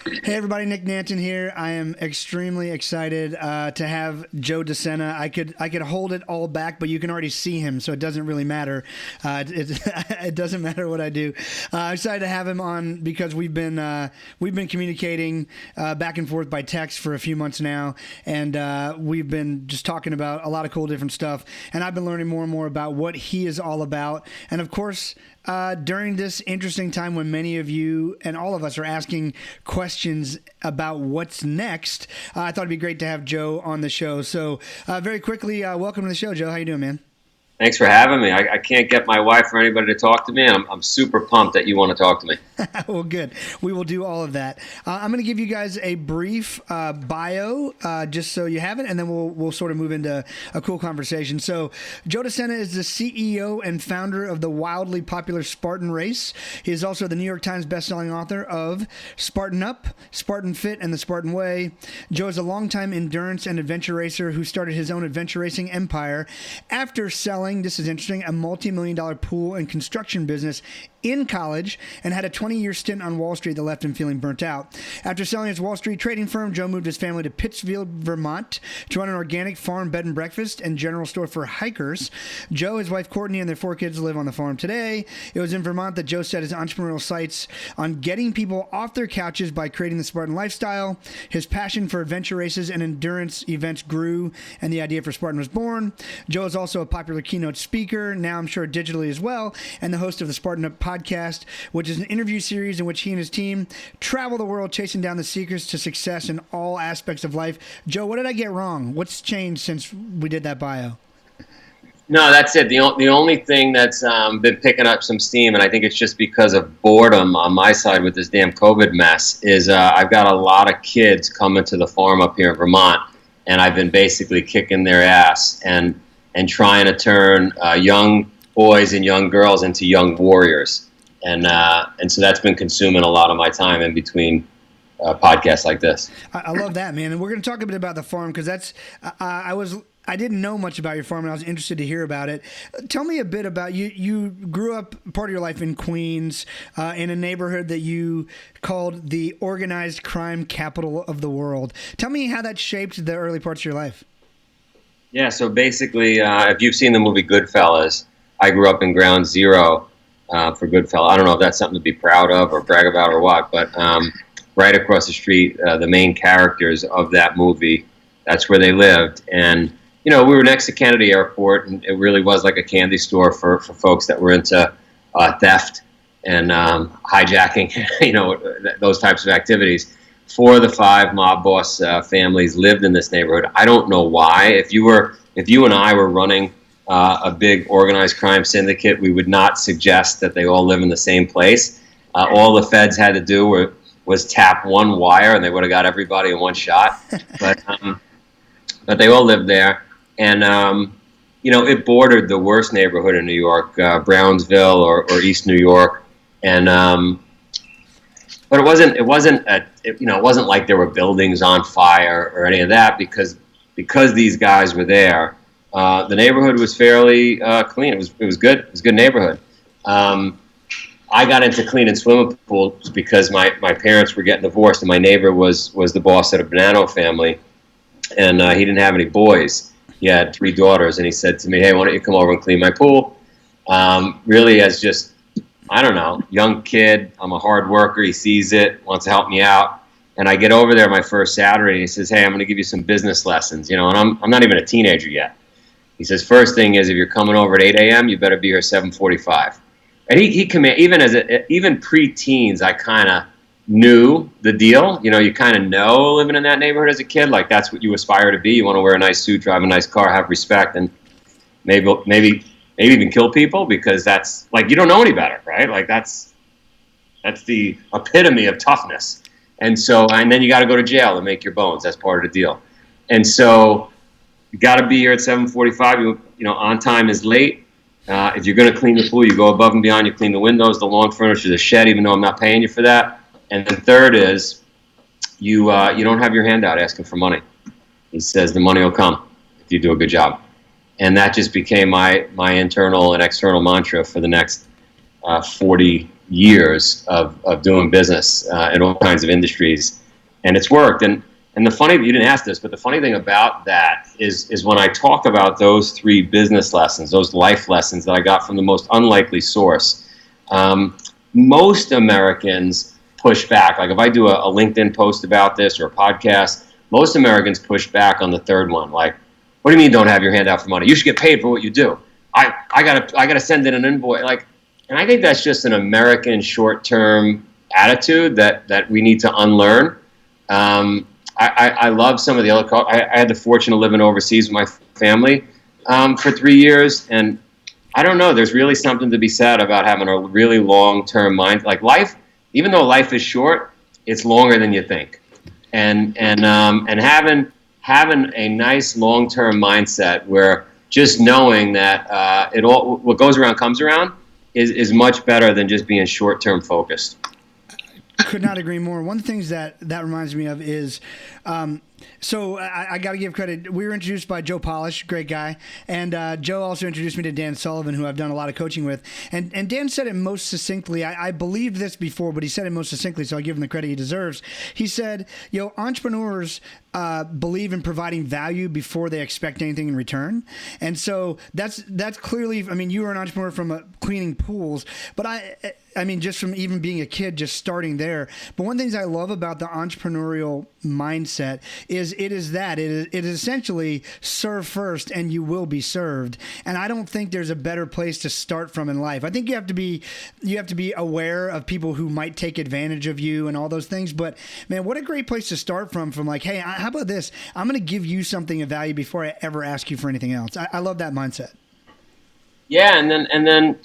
Hey everybody, Nick Nanton here. I am extremely excited to have Joe Sena. I could hold it all back, but you can already see him, so it doesn't really matter. It doesn't matter what I do. I'm excited to have him on because we've been communicating back and forth by text for a few months now, and we've been just talking about a lot of cool different stuff. And I've been learning more and more about what he is all about, and of course. During this interesting time when many of you and all of us are asking questions about what's next, I thought it'd be great to have Joe on the show. So, very quickly, welcome to the show, Joe. How you doing, man? Thanks for having me. I can't get my wife or anybody to talk to me, and I'm super pumped that you want to talk to me. Well, good. We will do all of that. I'm going to give you guys a brief bio, just so you have it, and then we'll sort of move into a cool conversation. So, Joe Sena is the CEO and founder of the wildly popular Spartan Race. He is also the New York Times bestselling author of Spartan Up, Spartan Fit, and the Spartan Way. Joe is a longtime endurance and adventure racer who started his own adventure racing empire after selling, this is interesting, a multi-million-dollar pool and construction business in college and had a 20-year stint on Wall Street that left him feeling burnt out. After selling his Wall Street trading firm, Joe moved his family to Pittsfield, Vermont to run an organic farm, bed and breakfast, and general store for hikers. Joe, his wife Courtney, and their 4 kids live on the farm today. It was in Vermont that Joe set his entrepreneurial sights on getting people off their couches by creating the Spartan lifestyle. His passion for adventure races and endurance events grew, and the idea for Spartan was born. Joe is also a popular keynote speaker, now I'm sure digitally as well, and the host of the Spartan Up podcast, which is an interview series in which he and his team travel the world chasing down the secrets to success in all aspects of life. Joe, what did I get wrong? What's changed since we did that bio? No, that's it. The only thing that's been picking up some steam, and I think it's just because of boredom on my side with this damn COVID mess, is I've got a lot of kids coming to the farm up here in Vermont, and I've been basically kicking their ass and trying to turn young boys and young girls into young warriors. And so that's been consuming a lot of my time in between podcasts like this. I love that, man. And we're going to talk a bit about the farm because that's I didn't know much about your farm, and I was interested to hear about it. Tell me a bit about you. You grew up part of your life in Queens, in a neighborhood that you called the organized crime capital of the world. Tell me how that shaped the early parts of your life. Yeah, so basically, if you've seen the movie Goodfellas, I grew up in Ground Zero for Goodfellas. I don't know if that's something to be proud of or brag about or what, but right across the street, the main characters of that movie, that's where they lived. And, you know, we were next to Kennedy Airport, and it really was like a candy store for folks that were into theft and hijacking, you know, those types of activities. 4 of the 5 mob boss families lived in this neighborhood. I don't know why. If you and I were running a big organized crime syndicate, we would not suggest that they all live in the same place. All the feds had to do was tap one wire, and they would have got everybody in one shot. But they all lived there, and you know, it bordered the worst neighborhood in New York, Brownsville or East New York, and but it wasn't like there were buildings on fire or any of that because these guys were there. The neighborhood was fairly clean. It was good. It was a good neighborhood. I got into cleaning swimming pools because my parents were getting divorced, and my neighbor was the boss at a Bonanno family, and he didn't have any boys. He had 3 daughters, and he said to me, "Hey, why don't you come over and clean my pool?" Really, as just, I don't know, young kid. I'm a hard worker. He sees it, wants to help me out. And I get over there my first Saturday, and he says, "Hey, I'm going to give you some business lessons." You know, and I'm not even a teenager yet. He says, "First thing is, if you're coming over at 8 a.m., you better be here at 7:45. And he even pre-teens, I kind of knew the deal. You know, you kind of know living in that neighborhood as a kid, like that's what you aspire to be. You want to wear a nice suit, drive a nice car, have respect, and maybe even kill people because that's like you don't know any better, right? Like that's the epitome of toughness. And then you got to go to jail and make your bones. That's part of the deal. And so you got to be here at 7:45. You know, on time is late. If you're going to clean the pool, you go above and beyond. You clean the windows, the lawn furniture, the shed, even though I'm not paying you for that. And then third is you don't have your hand out asking for money. He says the money will come if you do a good job. And that just became my internal and external mantra for the next 40 years of doing business in all kinds of industries, and it's worked. And the funny, you didn't ask this, but the funny thing about that is when I talk about those 3 business lessons, those life lessons that I got from the most unlikely source, most Americans push back. Like if I do a LinkedIn post about this or a podcast, most Americans push back on the 3rd one. Like, what do you mean don't have your hand out for money? You should get paid for what you do. I gotta send in an invoice. Like, and I think that's just an American short-term attitude that we need to unlearn. I love some of the other. I had the fortune of living overseas with my family for 3 years, and I don't know. There's really something to be said about having a really long-term mind. Like life, even though life is short, it's longer than you think, and having a nice long-term mindset where just knowing that what goes around comes around is much better than just being short-term focused. Could not agree more. One of the things that reminds me of is, so I got to give credit. We were introduced by Joe Polish, great guy, and Joe also introduced me to Dan Sullivan, who I've done a lot of coaching with. And Dan said it most succinctly. I believed this before, but he said it most succinctly, so I'll give him the credit he deserves. He said, entrepreneurs believe in providing value before they expect anything in return. And so that's clearly, I mean, you were an entrepreneur from cleaning pools, but I mean, just from even being a kid, just starting there. But one of the things I love about the entrepreneurial mindset is it is essentially serve first and you will be served. And I don't think there's a better place to start from in life. I think you have to be aware of people who might take advantage of you and all those things. But man, what a great place to start from like, hey, how about this? I'm going to give you something of value before I ever ask you for anything else. I love that mindset. Yeah. And then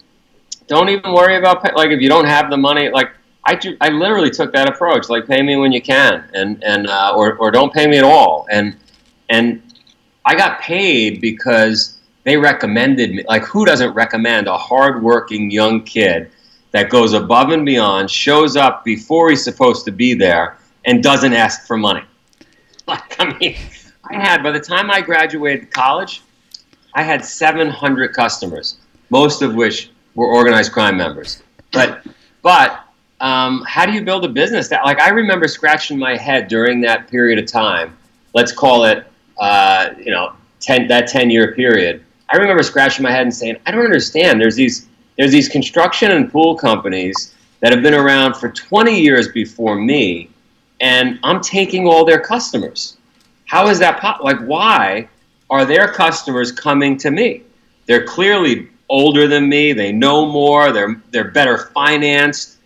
don't even worry about, like, if you don't have the money, like I literally took that approach, like pay me when you can, or don't pay me at all. And I got paid because they recommended me. Like, who doesn't recommend a hardworking young kid that goes above and beyond, shows up before he's supposed to be there, and doesn't ask for money? Like, I mean, by the time I graduated college, I had 700 customers, most of which were organized crime members. But how do you build a business that, like, I remember scratching my head during that period of time, let's call it, that 10-year period. I remember scratching my head and saying, I don't understand. There's these construction and pool companies that have been around for 20 years before me, and I'm taking all their customers. How is that like, why are their customers coming to me? They're clearly older than me. They know more. They're better financed.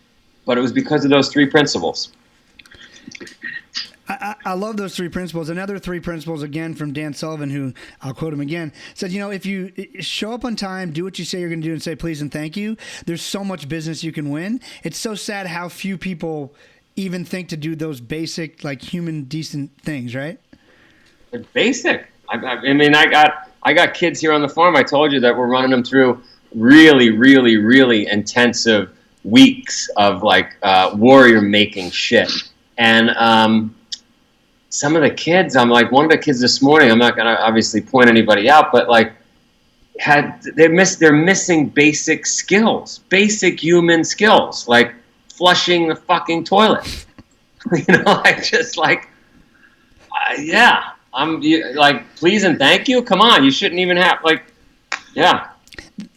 But it was because of those 3 principles. I love those 3 principles. Another 3 principles, again, from Dan Sullivan, who I'll quote him again, said, if you show up on time, do what you say you're going to do, and say please and thank you, there's so much business you can win. It's so sad how few people even think to do those basic, like, human decent things, right? They're basic. I mean, I got kids here on the farm. I told you that we're running them through really, really, really intensive weeks of, like, warrior making shit. And some of the kids, I'm like, one of the kids this morning, I'm not going to obviously point anybody out, but, like, they're missing basic skills, basic human skills, like flushing the fucking toilet. Like, please and thank you. Come on, you shouldn't even have, like, yeah.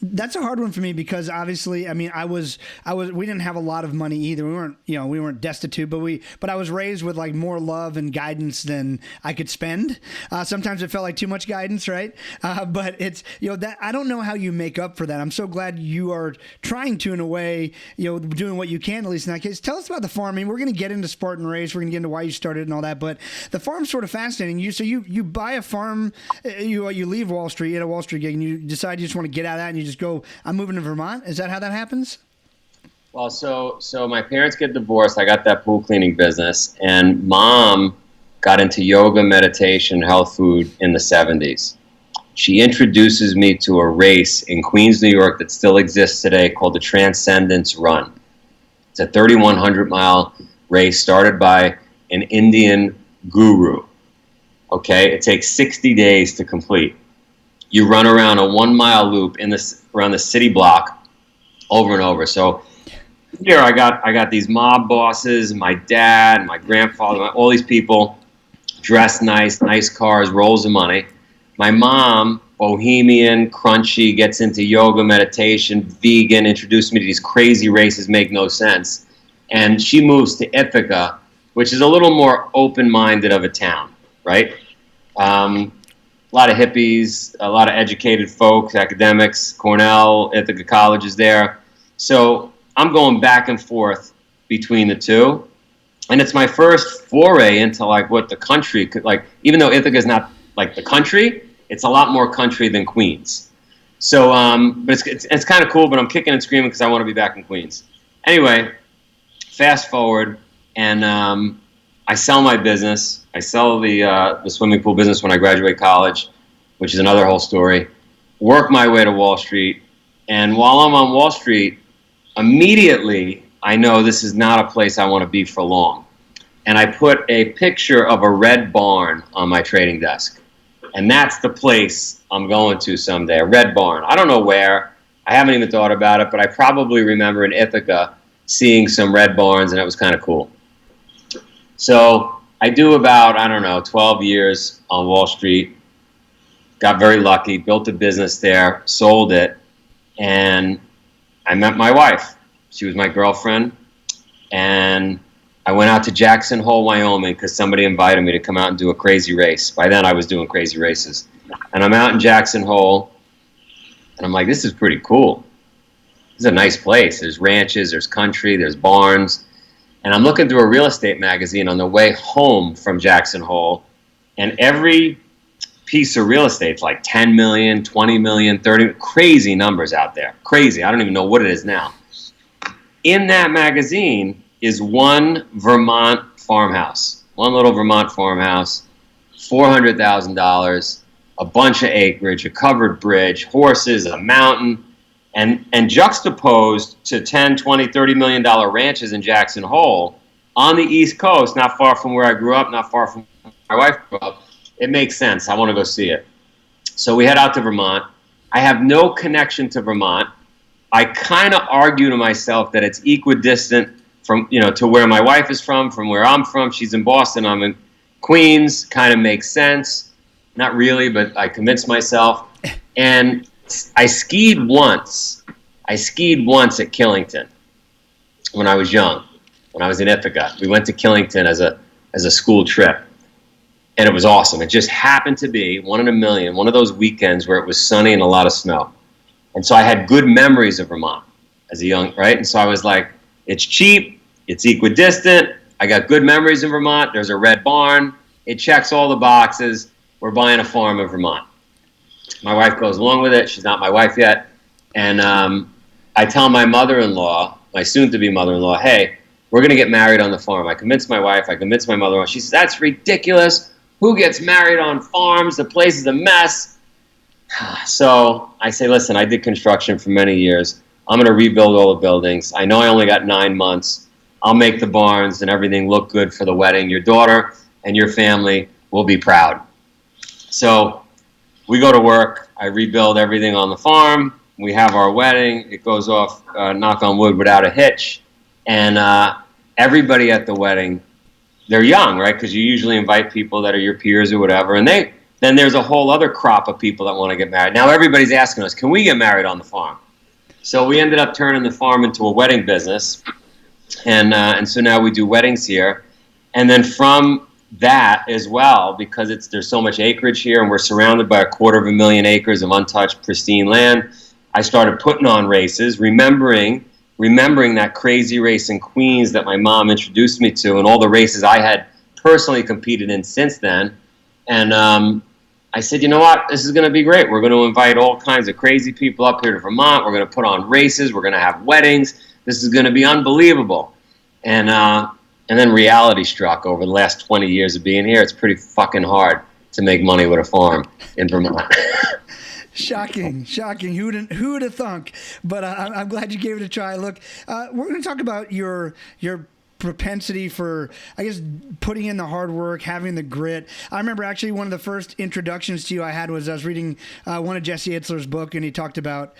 That's a hard one for me because obviously, I mean, we didn't have a lot of money either. We weren't destitute, but I was raised with, like, more love and guidance than I could spend. Sometimes it felt like too much guidance, right? But it's, that I don't know how you make up for that. I'm so glad you are trying to, in a way, doing what you can, at least in that case. Tell us about the farm. I mean, we're going to get into Spartan Race. We're going to get into why you started and all that, but the farm's sort of fascinating. You buy a farm, you leave Wall Street at a Wall Street gig, and you decide you just want to get out of that, and you just go, I'm moving to Vermont. Is that how that happens? Well, so my parents get divorced. I got that pool cleaning business, and Mom got into yoga, meditation, health food in the 70s. She introduces me to a race in Queens, New York that still exists today called the Transcendence Run. It's a 3,100-mile race started by an Indian guru. Okay, it takes 60 days to complete. You run around a 1-mile loop around the city block over and over. So here I got these mob bosses, my dad, my grandfather, all these people dressed nice cars, rolls of money. My mom, bohemian, crunchy, gets into yoga, meditation, vegan, introduced me to these crazy races, make no sense. And she moves to Ithaca, which is a little more open-minded of a town, right? A lot of hippies, a lot of educated folks, academics, Cornell, Ithaca College is there. So I'm going back and forth between the two. And it's my first foray into like what the country could like, even though Ithaca is not like the country, it's a lot more country than Queens. So, but it's kind of cool, but I'm kicking and screaming because I want to be back in Queens. Anyway, fast forward, and I sell my business. I sell the swimming pool business when I graduate college, which is another whole story. Work my way to Wall Street, and while I'm on Wall Street, immediately I know this is not a place I want to be for long. And I put a picture of a red barn on my trading desk, and that's the place I'm going to someday. A red barn. I don't know where. I haven't even thought about it, but I probably remember in Ithaca seeing some red barns, and it was kind of cool. So I do about, I don't know, 12 years on Wall Street. Got very lucky, built a business there, sold it, and I met my wife. She was my girlfriend, and I went out to Jackson Hole, Wyoming, because somebody invited me to come out and do a crazy race. By then, I was doing crazy races. And I'm out in Jackson Hole, and I'm like, this is pretty cool. This is a nice place. There's ranches, there's country, there's barns. And I'm looking through a real estate magazine on the way home from Jackson Hole, and every piece of real estate is like 10 million, 20 million, 30, crazy numbers out there. Crazy. I don't even know what it is now. In that magazine is one Vermont farmhouse, one little Vermont farmhouse, $400,000, a bunch of acreage, a covered bridge, horses, a mountain, and juxtaposed to 10, 20, $30 million ranches in Jackson Hole on the East Coast, not far from where I grew up, not far from where my wife grew up. It makes sense. I want to go see it. So we head out to Vermont. I have no connection to Vermont. I kind of argue to myself that it's equidistant from, to where my wife is from where I'm from. She's in Boston. I'm in Queens. Kind of makes sense. Not really, but I convinced myself. And I skied once. I skied once at Killington when I was young, when I was in Ithaca. We went to Killington as a school trip. And it was awesome. It just happened to be one in a million, one of those weekends where it was sunny and a lot of snow. And so I had good memories of Vermont as a young, right? And so I was like, it's cheap, it's equidistant, I got good memories in Vermont, there's a red barn, it checks all the boxes, we're buying a farm in Vermont. My wife goes along with it, she's not my wife yet. And I tell my mother-in-law, my soon-to-be mother-in-law, hey, we're going to get married on the farm. I convinced my wife, I convinced my mother-in-law. She says, that's ridiculous. Who gets married on farms? The place is a mess. So I say, listen, I did construction for many years. I'm going to rebuild all the buildings. I know I only got 9 months. I'll make the barns and everything look good for the wedding. Your daughter and your family will be proud. So we go to work. I rebuild everything on the farm. We have our wedding. It goes off, knock on wood, without a hitch. And everybody at the wedding, they're young, right? Because you usually invite people that are your peers or whatever. And then there's a whole other crop of people that want to get married. Now everybody's asking us, can we get married on the farm? So we ended up turning the farm into a wedding business. And so now we do weddings here. And then from that as well, because there's so much acreage here and we're surrounded by 250,000 acres of untouched, pristine land, I started putting on races, remembering that crazy race in Queens that my mom introduced me to and all the races I had personally competed in since then. And I said, you know what, this is going to be great. We're going to invite all kinds of crazy people up here to Vermont. We're going to put on races. We're going to have weddings. This is going to be unbelievable. And then reality struck over the last 20 years of being here. It's pretty fucking hard to make money with a farm in Vermont. Shocking. Who'd have thunk? But I'm glad you gave it a try. Look, we're going to talk about your propensity for, I guess, putting in the hard work, having the grit. I remember actually one of the first introductions to you I had was I was reading one of Jesse Itzler's book, and he talked about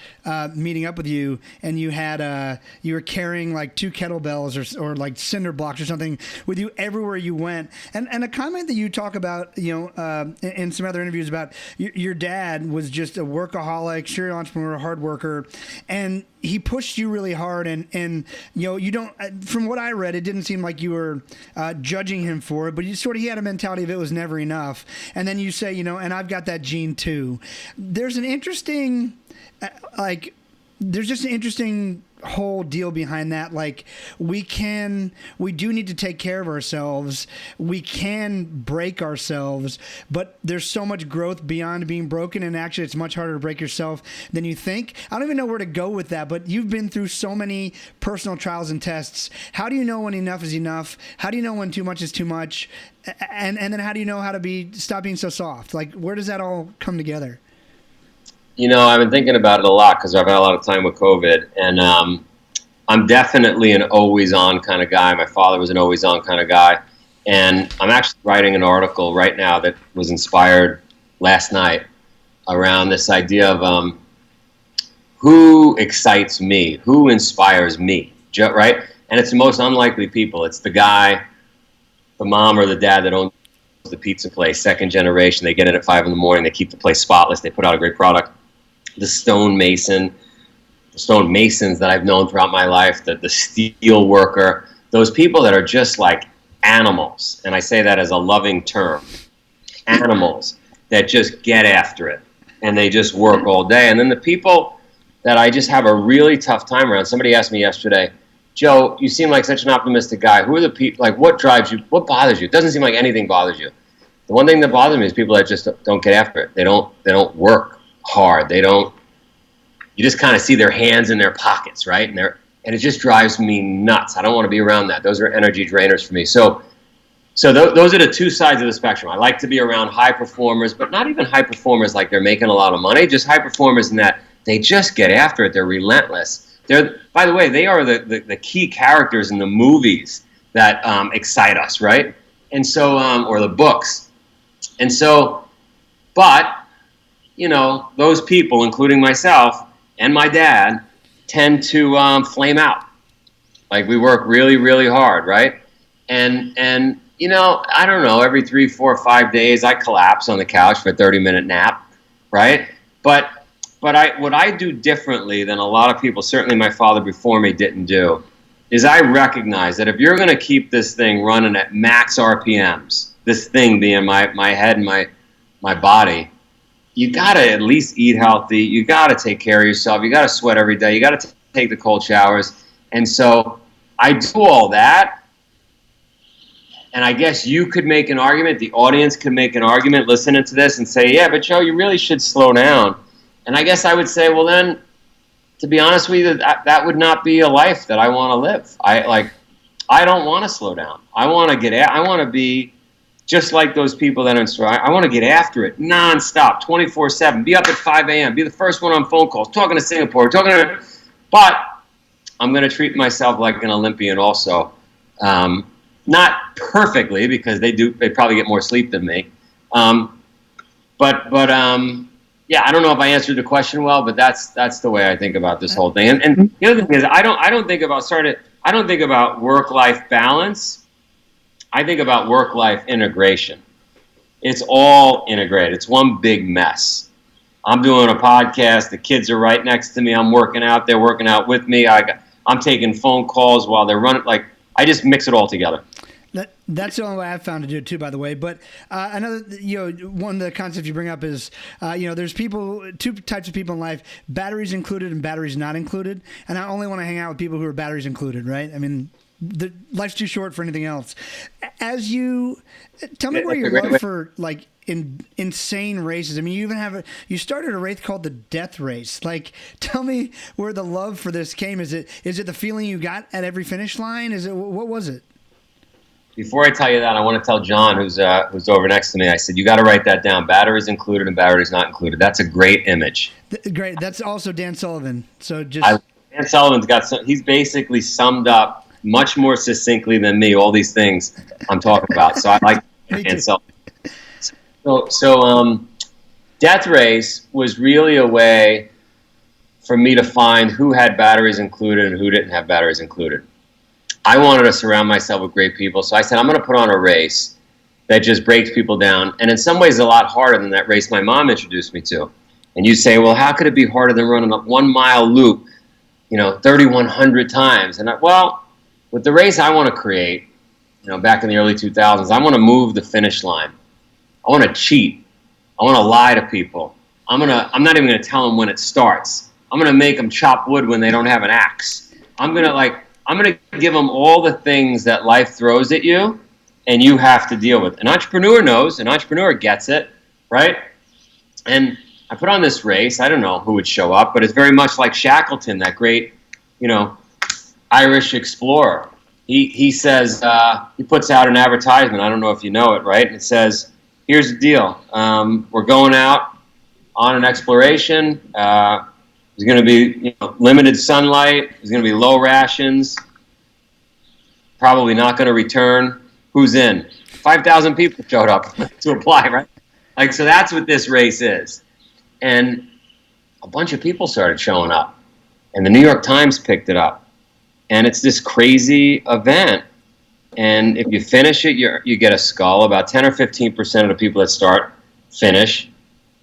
meeting up with you, and you had you were carrying like 2 kettlebells or like cinder blocks or something with you everywhere you went. And a comment that you talk about, in some other interviews about your dad was just a workaholic, serial entrepreneur, hard worker, and he pushed you really hard, and you don't. From what I read, it didn't seem like you were judging him for it, but he had a mentality of it was never enough. And then you say, and I've got that gene too. There's an interesting, there's just an interesting whole deal behind that. Like we do need to take care of ourselves. We can break ourselves, but there's so much growth beyond being broken. And actually it's much harder to break yourself than you think. I don't even know where to go with that, but you've been through so many personal trials and tests. How do you know when enough is enough? How do you know when too much is too much? And then how do you know how to stop being so soft? Like, where does that all come together? I've been thinking about it a lot because I've had a lot of time with COVID, and I'm definitely an always-on kind of guy. My father was an always-on kind of guy, and I'm actually writing an article right now that was inspired last night around this idea of who excites me, who inspires me, right? And it's the most unlikely people. It's the guy, the mom or the dad that owns the pizza place, second generation. They get it at 5 a.m. They keep the place spotless. They put out a great product. The stonemasons that I've known throughout my life, the steel worker, those people that are just like animals, and I say that as a loving term, animals that just get after it, and they just work all day. And then the people that I just have a really tough time around. Somebody asked me yesterday, Joe, you seem like such an optimistic guy. Who are the people, like what drives you, what bothers you? It doesn't seem like anything bothers you. The one thing that bothers me is people that just don't get after it. They don't work hard. You just kind of see their hands in their pockets, right? And it just drives me nuts. I don't want to be around that. Those are energy drainers for me. So those are the two sides of the spectrum. I like to be around high performers, but not even high performers like they're making a lot of money, just high performers in that they just get after it. They're relentless. By the way, they are the key characters in the movies that excite us, right? And so, or the books. And so, but, those people, including myself and my dad, tend to flame out. Like we work really, really hard, right? And I don't know, every 3, 4, 5 days I collapse on the couch for a 30-minute nap, right? But what I do differently than a lot of people, certainly my father before me didn't do, is I recognize that if you're going to keep this thing running at max RPMs, this thing being my head and my body, you got to at least eat healthy. You got to take care of yourself. You got to sweat every day. You got to take the cold showers. And so I do all that. And I guess you could make an argument, the audience could make an argument listening to this and say, yeah, but Joe, you really should slow down. And I guess I would say, well then, to be honest with you, that would not be a life that I want to live. I don't want to slow down. I want to be just like those people that are I want to get after it nonstop, 24/7. Be up at 5 a.m. Be the first one on phone calls, talking to Singapore, but I'm going to treat myself like an Olympian also. Not perfectly, because they probably get more sleep than me. Yeah, I don't know if I answered the question well, but that's the way I think about this whole thing. And the other thing is, I don't think about work-life balance. I think about work-life integration. It's all integrated. It's one big mess. I'm doing a podcast. The kids are right next to me. I'm working out. They're working out with me. I'm taking phone calls while they're running. Like, I just mix it all together. That's the only way I've found to do it too, by the way. But another, one of the concepts you bring up is, there's two types of people in life, batteries included and batteries not included. And I only want to hang out with people who are batteries included, right? I mean, life's too short for anything else. Tell me where your love for like insane races. I mean, you even you started a race called the Death Race. Like, tell me where the love for this came. Is it the feeling you got at every finish line? What was it? Before I tell you that, I want to tell John, who's over next to me. I said, you got to write that down. Batteries included and batteries not included. That's a great image. Great. That's also Dan Sullivan. So Dan Sullivan's got he's basically summed up much more succinctly than me all these things I'm talking about. So I like and so Death Race was really a way for me to find who had batteries included and who didn't have batteries included. I wanted to surround myself with great people, so I said I'm going to put on a race that just breaks people down, and in some ways a lot harder than that race my mom introduced me to. And you say, well, how could it be harder than running a 1 mile loop, 3,100 times? And well, with the race I want to create, back in the early 2000s, I want to move the finish line. I want to cheat. I want to lie to people. I'm not even going to tell them when it starts. I'm going to make them chop wood when they don't have an axe. I'm going to give them all the things that life throws at you and you have to deal with. An entrepreneur knows, an entrepreneur gets it, right? And I put on this race. I don't know who would show up, but it's very much like Shackleton, that great, Irish explorer. He says, he puts out an advertisement. I don't know if you know it, right? And it says, here's the deal. We're going out on an exploration. There's going to be limited sunlight. There's going to be low rations. Probably not going to return. Who's in? 5,000 people showed up to apply, right? So that's what this race is. And a bunch of people started showing up. And the New York Times picked it up. And it's this crazy event. And if you finish it, you get a skull. About 10 or 15% of the people that start finish.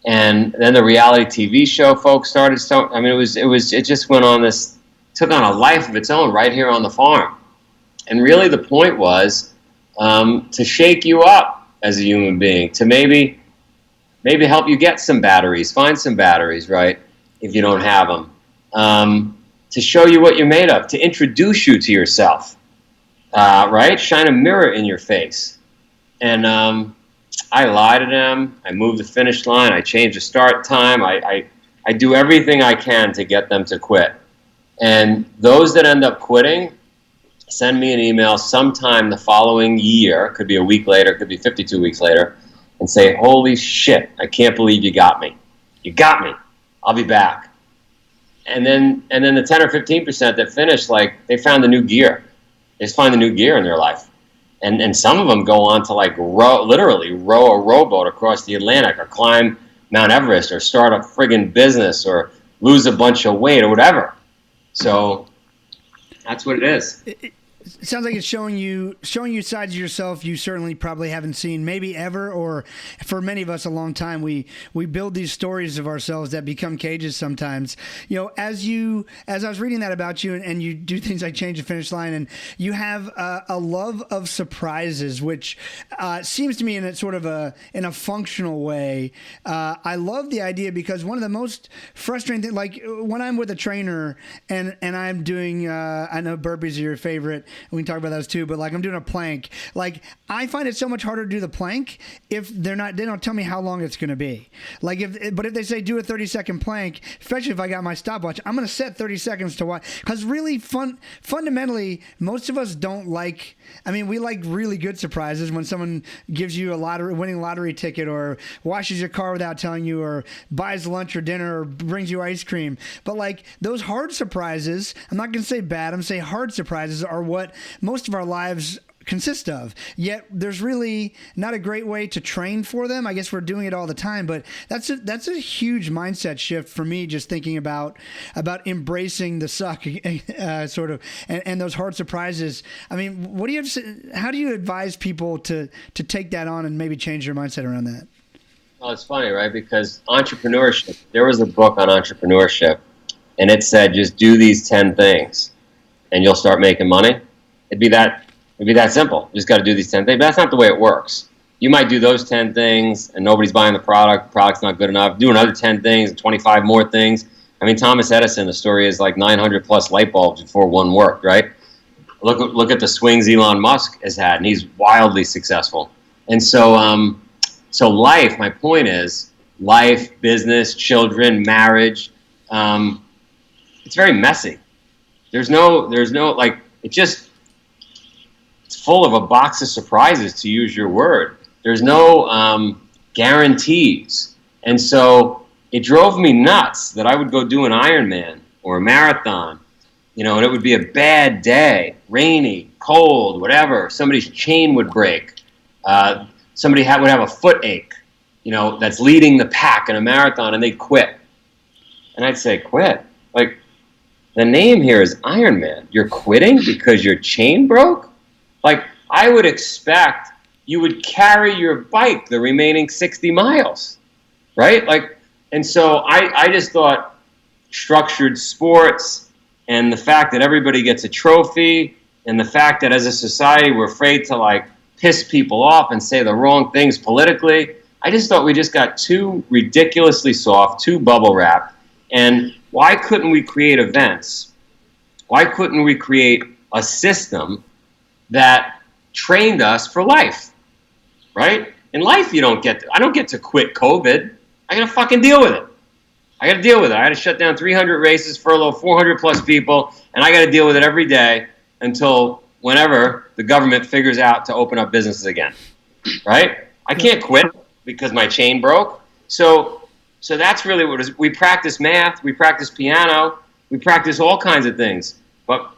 And then the reality TV show folks started. It just went on took on a life of its own right here on the farm. And really the point was to shake you up as a human being, to maybe help you get some batteries, find some batteries, right, if you don't have them, to show you what you're made of, to introduce you to yourself, right, shine a mirror in your face. And I lie to them, I move the finish line, I change the start time, I do everything I can to get them to quit. And those that end up quitting send me an email sometime the following year, could be a week later, could be 52 weeks later, and say, holy shit, I can't believe you got me. You got me. I'll be back. And then the 10 or 15% that finish, they found the new gear. They just find the new gear in their life. And some of them go on to literally row a rowboat across the Atlantic, or climb Mount Everest, or start a friggin' business, or lose a bunch of weight, or whatever. So that's what it is. It sounds like it's showing you sides of yourself you certainly probably haven't seen maybe ever, or for many of us a long time. We build these stories of ourselves that become cages sometimes. As I was reading that about you, and you do things like change the finish line, and you have a love of surprises, which seems to me in a functional way. I love the idea, because one of the most frustrating things, like when I'm with a trainer and I'm doing, I know burpees are your favorite. We can talk about those too, but I'm doing a plank. I find it so much harder to do the plank if they don't tell me how long it's going to be. But if they say do a 30-second plank, especially if I got my stopwatch, I'm going to set 30 seconds to watch. Because really fundamentally, most of us don't like. We like really good surprises when someone gives you a winning lottery ticket, or washes your car without telling you, or buys lunch or dinner, or brings you ice cream. But those hard surprises, I'm not going to say bad, I'm going to say hard surprises are what most of our lives consist of. Yet there's really not a great way to train for them. I guess we're doing it all the time, but that's a huge mindset shift for me, just thinking about embracing the suck and those hard surprises. How do you advise people to take that on and maybe change their mindset around that? Well, it's funny, right? Because entrepreneurship, there was a book on entrepreneurship, and it said, just do these 10 things and you'll start making money. It'd be that simple. You just got to do these 10 things. But that's not the way it works. You might do those 10 things and nobody's buying the product's not good enough. Do another 10 things and 25 more things. Thomas Edison, the story is 900 plus light bulbs before one worked, right? Look at the swings Elon Musk has had, and he's wildly successful. And so life, my point is, life, business, children, marriage, it's very messy. It's full of a box of surprises, to use your word. There's no guarantees. And so it drove me nuts that I would go do an Ironman or a marathon, and it would be a bad day, rainy, cold, whatever. Somebody's chain would break. Somebody would have a foot ache, that's leading the pack in a marathon, and they'd quit. And I'd say, quit? Like, the name here is Ironman. You're quitting because your chain broke? Like, I would expect you would carry your bike the remaining 60 miles, right? Like, and so I just thought structured sports and the fact that everybody gets a trophy and the fact that as a society we're afraid to, like, piss people off and say the wrong things politically, I just thought we just got too ridiculously soft, too bubble wrapped. And why couldn't we create events? Why couldn't we create a system that trained us for life, right? In life, I don't get to quit COVID. I got to fucking deal with it. I got to shut down 300 races, furlough 400 plus people, and I got to deal with it every day until whenever the government figures out to open up businesses again, right? I can't quit because my chain broke. So that's really what it is. We practice math, we practice piano, we practice all kinds of things, but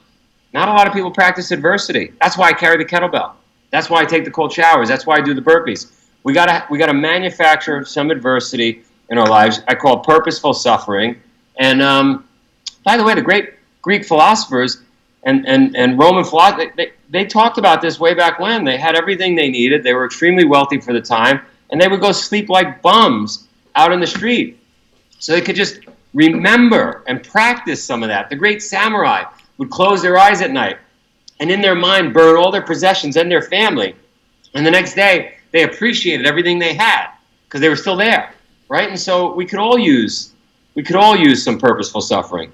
not a lot of people practice adversity. That's why I carry the kettlebell. That's why I take the cold showers. That's why I do the burpees. We gotta manufacture some adversity in our lives. I call it purposeful suffering. And by the way, the great Greek philosophers and Roman philosophers, they talked about this way back when. They had everything they needed. They were extremely wealthy for the time, and they would go sleep like bums out in the street. So they could just remember and practice some of that. The great samurai would close their eyes at night and in their mind burn all their possessions and their family. And the next day, they appreciated everything they had because they were still there, right? And so we could all use some purposeful suffering.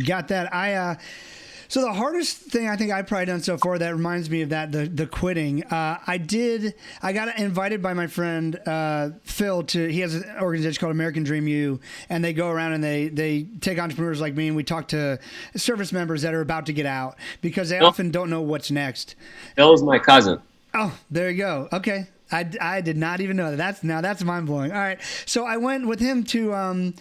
Got that. So the hardest thing I think I've probably done so far that reminds me of that, the quitting. I got invited by my friend Phil he has an organization called American Dream U, and they go around and they take entrepreneurs like me and we talk to service members that are about to get out because they often don't know what's next. Phil is my cousin. Oh, there you go. Okay. I did not even know that. That's mind blowing. All right, so I went with him to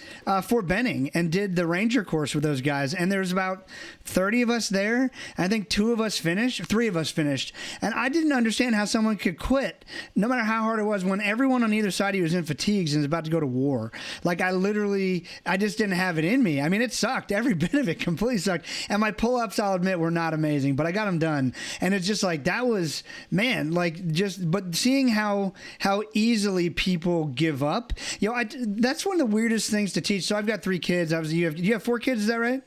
Fort Benning and did the Ranger course with those guys, and there was about 30 of us there. I think 3 of us finished, and I didn't understand how someone could quit, no matter how hard it was, when everyone on either side was in fatigues and was about to go to war. Like I just didn't have it in me. I mean, it sucked. Every bit of it completely sucked, and my pull-ups, I'll admit, were not amazing, but I got them done, and it's just like that was but seeing how easily people give up. That's one of the weirdest things to teach. So I've got 3 kids. You have 4 kids, is that right?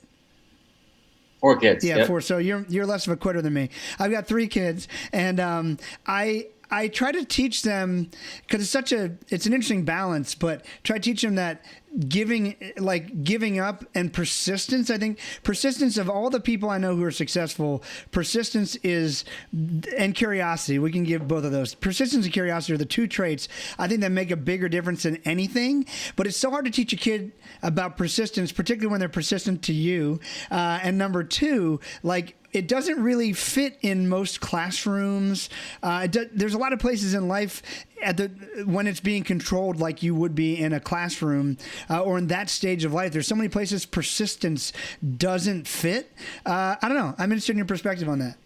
4 kids. Yeah, yep. 4. So you're less of a quitter than me. I've got 3 kids, and I try to teach them because it's an interesting balance, but try to teach them that giving up and persistence. I think persistence, of all the people I know who are successful, persistence and curiosity. We can give both of those. Persistence and curiosity are the 2 traits I think that make a bigger difference than anything. But it's so hard to teach a kid about persistence, particularly when they're persistent to you. And number 2, it doesn't really fit in most classrooms. There's a lot of places in life when it's being controlled like you would be in a classroom or in that stage of life. There's so many places persistence doesn't fit. I don't know. I'm interested in your perspective on that.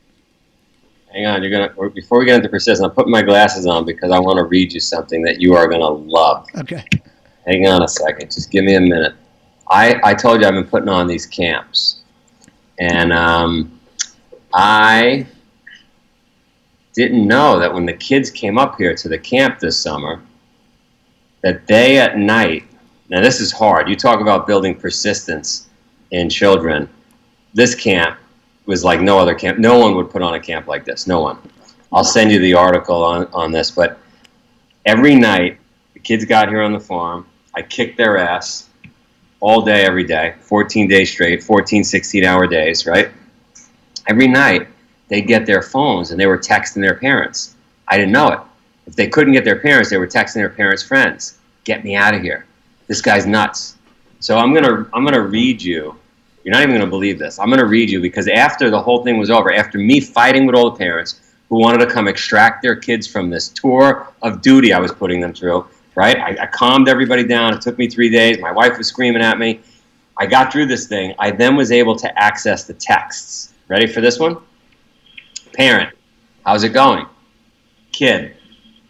Hang on, before we get into persistence, I'm putting my glasses on because I want to read you something that you are gonna love. Okay. Hang on a second. Just give me a minute. I told you I've been putting on these camps, and I didn't know that when the kids came up here to the camp this summer, that they at night, now this is hard. You talk about building persistence in children. This camp was like no other camp. No one would put on a camp like this. No one. I'll send you the article on this. But every night, the kids got here on the farm. I kicked their ass all day, every day, 14 days straight, 14, 16-hour days, right? Every night, they'd get their phones and they were texting their parents. I didn't know it. If they couldn't get their parents, they were texting their parents' friends. Get me out of here. This guy's nuts. So I'm gonna read you. You're not even gonna believe this. I'm gonna read you because after the whole thing was over, after me fighting with all the parents who wanted to come extract their kids from this tour of duty I was putting them through, right? I calmed everybody down. It took me 3 days. My wife was screaming at me. I got through this thing. I then was able to access the texts. Ready for this one? Parent, how's it going? Kid,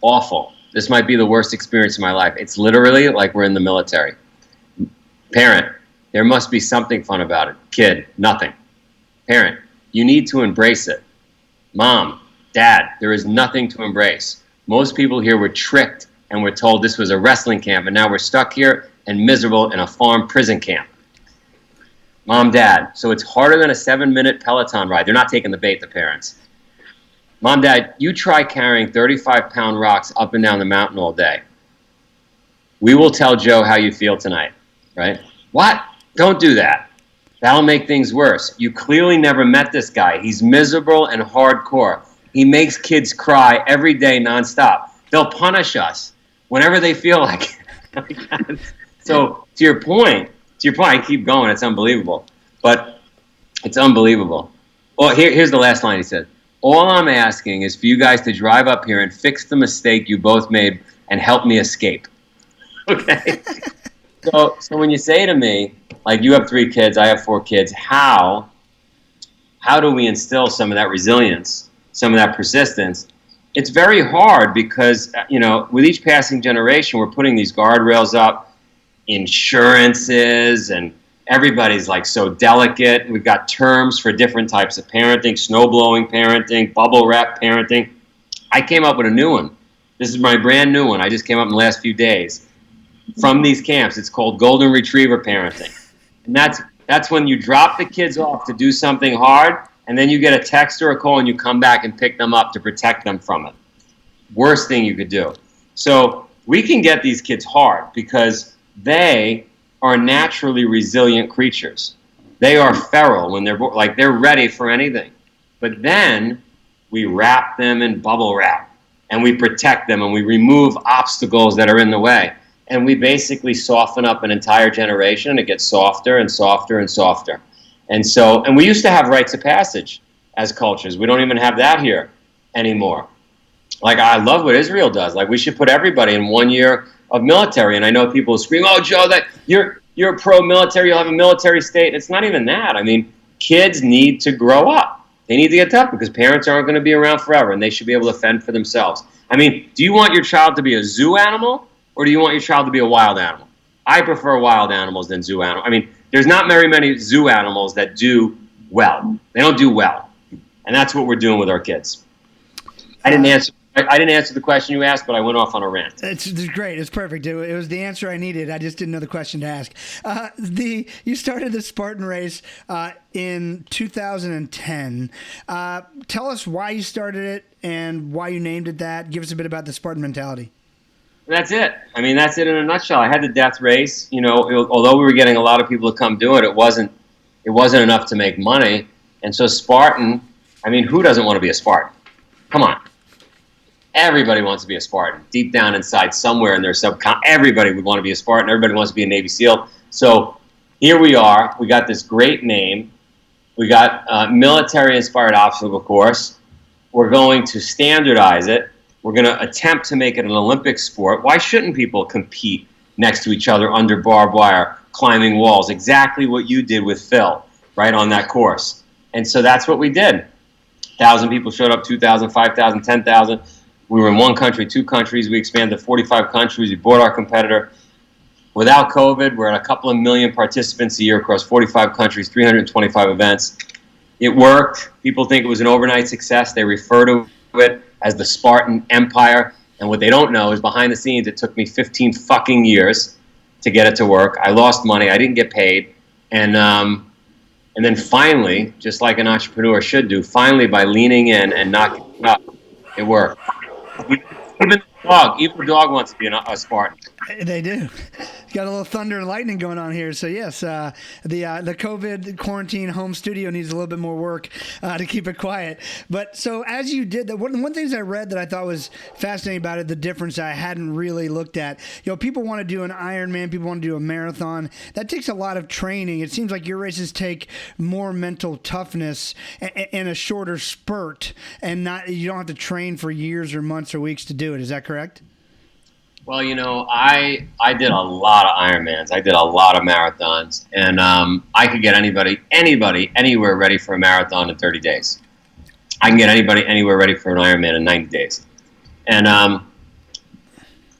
awful. This might be the worst experience of my life. It's literally like we're in the military. Parent, there must be something fun about it. Kid, nothing. Parent, you need to embrace it. Mom, Dad, there is nothing to embrace. Most people here were tricked and were told this was a wrestling camp, and now we're stuck here and miserable in a farm prison camp. Mom, Dad, so it's harder than a 7-minute Peloton ride. They're not taking the bait, the parents. Mom, Dad, you try carrying 35-pound rocks up and down the mountain all day. We will tell Joe how you feel tonight, right? What? Don't do that. That'll make things worse. You clearly never met this guy. He's miserable and hardcore. He makes kids cry every day nonstop. They'll punish us whenever they feel like it. So to your point, I keep going. It's unbelievable. But it's unbelievable. Well, here's the last line he said. All I'm asking is for you guys to drive up here and fix the mistake you both made and help me escape. Okay? So when you say to me, like, you have 3 kids, I have 4 kids, how do we instill some of that resilience, some of that persistence? It's very hard because, with each passing generation, we're putting these guardrails up, insurances, and everybody's like so delicate. We've got terms for different types of parenting, snow-blowing parenting, bubble wrap parenting. I came up with a new one. This is my brand new one. I just came up in the last few days. From these camps, it's called Golden Retriever parenting. And that's when you drop the kids off to do something hard, and then you get a text or a call and you come back and pick them up to protect them from it. Worst thing you could do. So we can get these kids hard because they are naturally resilient creatures. They are feral when they're ready for anything. But then we wrap them in bubble wrap and we protect them and we remove obstacles that are in the way. And we basically soften up an entire generation, and it gets softer and softer and softer. And we used to have rites of passage as cultures. We don't even have that here anymore. Like, I love what Israel does. Like, we should put everybody in 1 year of military. And I know people scream, "Oh, Joe, that you're pro-military, you'll have a military state." It's not even that. I mean, kids need to grow up. They need to get tough because parents aren't going to be around forever, and they should be able to fend for themselves. I mean, do you want your child to be a zoo animal, or do you want your child to be a wild animal? I prefer wild animals than zoo animals. I mean, there's not very many zoo animals that do well. They don't do well. And that's what we're doing with our kids. I didn't answer the question you asked, but I went off on a rant. It's great. It's perfect. It was the answer I needed. I just didn't know the question to ask. You started the Spartan Race in 2010. Tell us why you started it and why you named it that. Give us a bit about the Spartan mentality. That's it. I mean, that's it in a nutshell. I had the death race. Although we were getting a lot of people to come do it, it wasn't enough to make money. And so Spartan, I mean, who doesn't want to be a Spartan? Come on. Everybody wants to be a Spartan. Deep down inside, somewhere in their everybody would want to be a Spartan. Everybody wants to be a Navy SEAL. So here we are. We got this great name. We got military-inspired obstacle course. We're going to standardize it. We're going to attempt to make it an Olympic sport. Why shouldn't people compete next to each other under barbed wire, climbing walls? Exactly what you did with Phil, right, on that course. And so that's what we did. 1,000 people showed up, 2,000, 5,000, 10,000. We were in 1 country, 2 countries. We expanded to 45 countries. We bought our competitor. Without COVID, we're at a couple of million participants a year across 45 countries, 325 events. It worked. People think it was an overnight success. They refer to it as the Spartan Empire. And what they don't know is behind the scenes, it took me 15 fucking years to get it to work. I lost money. I didn't get paid. And then finally, just like an entrepreneur should do, finally by leaning in and not giving up, it worked. Even the dog wants to be a Spartan. They do. Got a little thunder and lightning going on here. So yes, the COVID quarantine home studio needs a little bit more work to keep it quiet. But so as you did that, one of the things I read that I thought was fascinating about it, the difference I hadn't really looked at. People want to do an Ironman, people want to do a marathon. That takes a lot of training. It seems like your races take more mental toughness and a shorter spurt, and you don't have to train for years or months or weeks to do it. Is that correct? Well, I did a lot of Ironmans. I did a lot of marathons, and I could get anybody, anywhere ready for a marathon in 30 days. I can get anybody anywhere ready for an Ironman in 90 days. And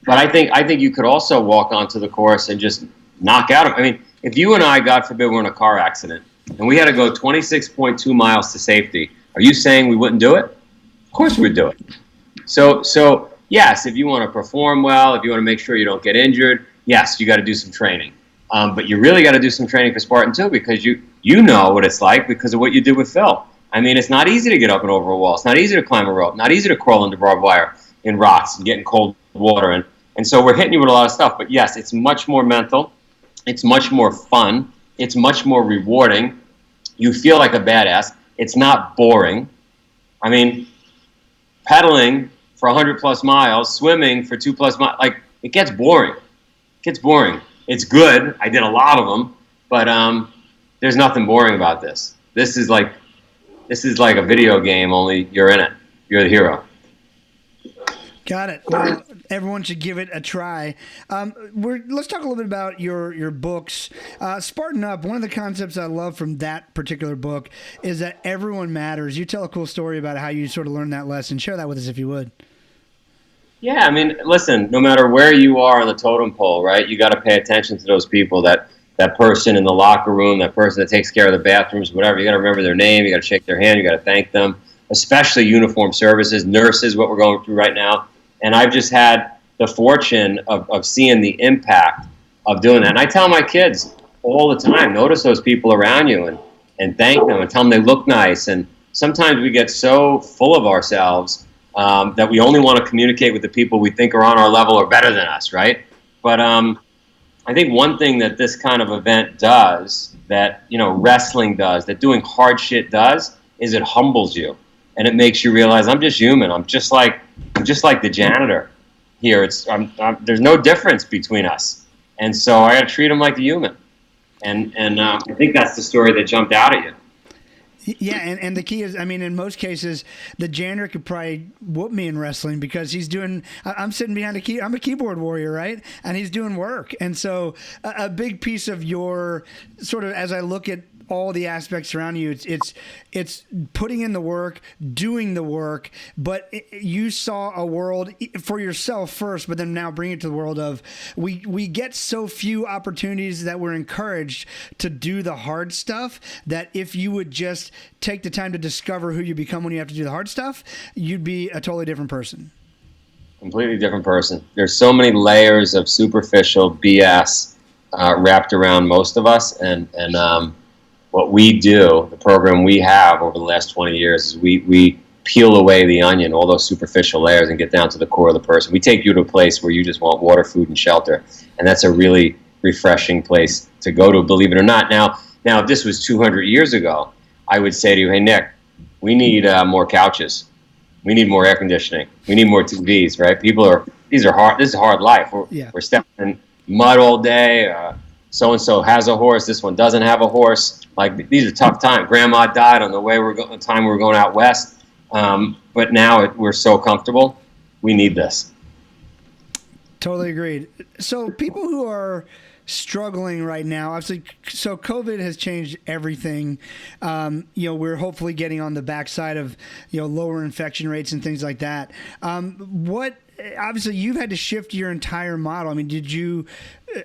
but I think you could also walk onto the course and just knock out. I mean, if you and I, God forbid, were in a car accident and we had to go 26.2 miles to safety, are you saying we wouldn't do it? Of course we'd do it. So yes, if you want to perform well, if you want to make sure you don't get injured, yes, you got to do some training. But you really got to do some training for Spartan too, because you know what it's like because of what you did with Phil. I mean, it's not easy to get up and over a wall. It's not easy to climb a rope. Not easy to crawl under barbed wire in rocks and get in cold water. And so we're hitting you with a lot of stuff. But yes, it's much more mental. It's much more fun. It's much more rewarding. You feel like a badass. It's not boring. I mean, pedaling for 100 plus miles, swimming for 2 plus miles, like, it gets boring. It gets boring. It's good. I did a lot of them, but there's nothing boring about this. This is like a video game, only you're in it. You're the hero. Got it. Well, everyone should give it a try. Let's talk a little bit about your books. Spartan Up, one of the concepts I love from that particular book is that everyone matters. You tell a cool story about how you sort of learned that lesson. Share that with us if you would. Yeah, I mean, listen, no matter where you are on the totem pole, right, you got to pay attention to those people, that person in the locker room, that person that takes care of the bathrooms, whatever. You got to remember their name. You got to shake their hand. You got to thank them, especially uniform services, nurses, what we're going through right now. And I've just had the fortune of seeing the impact of doing that. And I tell my kids all the time, notice those people around you and thank them and tell them they look nice. And sometimes we get so full of ourselves that we only want to communicate with the people we think are on our level or better than us, right? But I think one thing that this kind of event does, that wrestling does, that doing hard shit does, is it humbles you, and it makes you realize I'm just human. I'm just like the janitor here. There's no difference between us, and so I got to treat him like a human. And I think that's the story that jumped out at you. Yeah, and the key is, I mean, in most cases, the janitor could probably whoop me in wrestling because I'm sitting behind I'm a keyboard warrior, right? And he's doing work. And so a big piece of your sort of, as I look at all the aspects around you, it's putting in the work, doing the work, but you saw a world for yourself first, but then now bring it to the world of we get so few opportunities that we're encouraged to do the hard stuff, that if you would just take the time to discover who you become when you have to do the hard stuff, you'd be a totally different person. Completely different person. There's so many layers of superficial BS wrapped around most of us, and what we do, the program we have over the last 20 years, is we peel away the onion, all those superficial layers, and get down to the core of the person. We take you to a place where you just want water, food, and shelter, and that's a really refreshing place to go to, believe it or not. Now, if this was 200 years ago, I would say to you, hey, Nick, we need more couches. We need more air conditioning. We need more TVs, right? This is a hard life. We're stepping in mud all day. So-and-so has a horse. This one doesn't have a horse. Like, these are tough times. Grandma died on the time we were going out west. But now we're so comfortable. We need this. Totally agreed. So people who are struggling right now, obviously, so COVID has changed everything. We're hopefully getting on the backside of, lower infection rates and things like that. Obviously you've had to shift your entire model. I mean,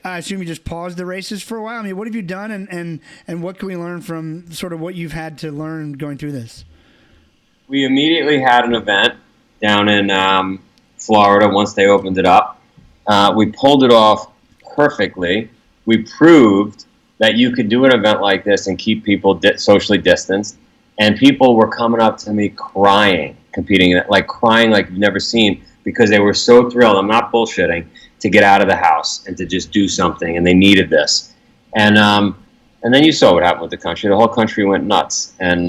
I assume you just paused the races for a while. I mean, what have you done, and what can we learn from sort of what you've had to learn going through this? We immediately had an event down in Florida once they opened it up. We pulled it off perfectly. We proved that you could do an event like this and keep people socially distanced. And people were coming up to me crying, crying like you've never seen, because they were so thrilled, I'm not bullshitting, to get out of the house and to just do something, and they needed this. And then you saw what happened with the country. The whole country went nuts. And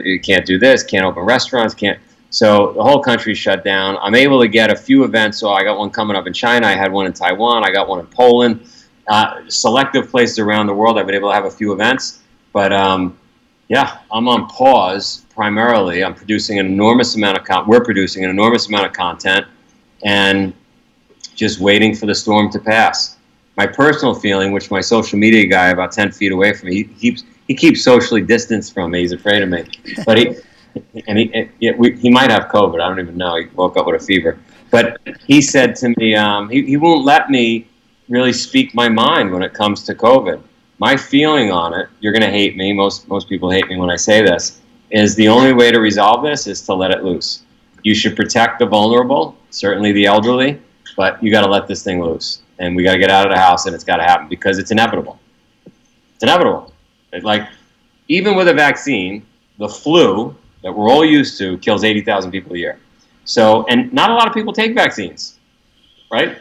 you can't do this, can't open restaurants, can't. So the whole country shut down. I'm able to get a few events. So I got one coming up in China. I had one in Taiwan. I got one in Poland. Selective places around the world, I've been able to have a few events. But yeah, I'm on pause primarily. We're producing an enormous amount of content, and just waiting for the storm to pass. My personal feeling, which my social media guy about 10 feet away from me, he keeps socially distanced from me. He's afraid of me. But he might have COVID. I don't even know. He woke up with a fever. But he said to me, he won't let me really speak my mind when it comes to COVID. My feeling on it, you're going to hate me. Most people hate me when I say this, is the only way to resolve this is to let it loose. You should protect the vulnerable, certainly the elderly, but you got to let this thing loose. And we got to get out of the house, and it's got to happen because it's inevitable. It's inevitable. Like, even with a vaccine, the flu that we're all used to kills 80,000 people a year. So, and not a lot of people take vaccines, right?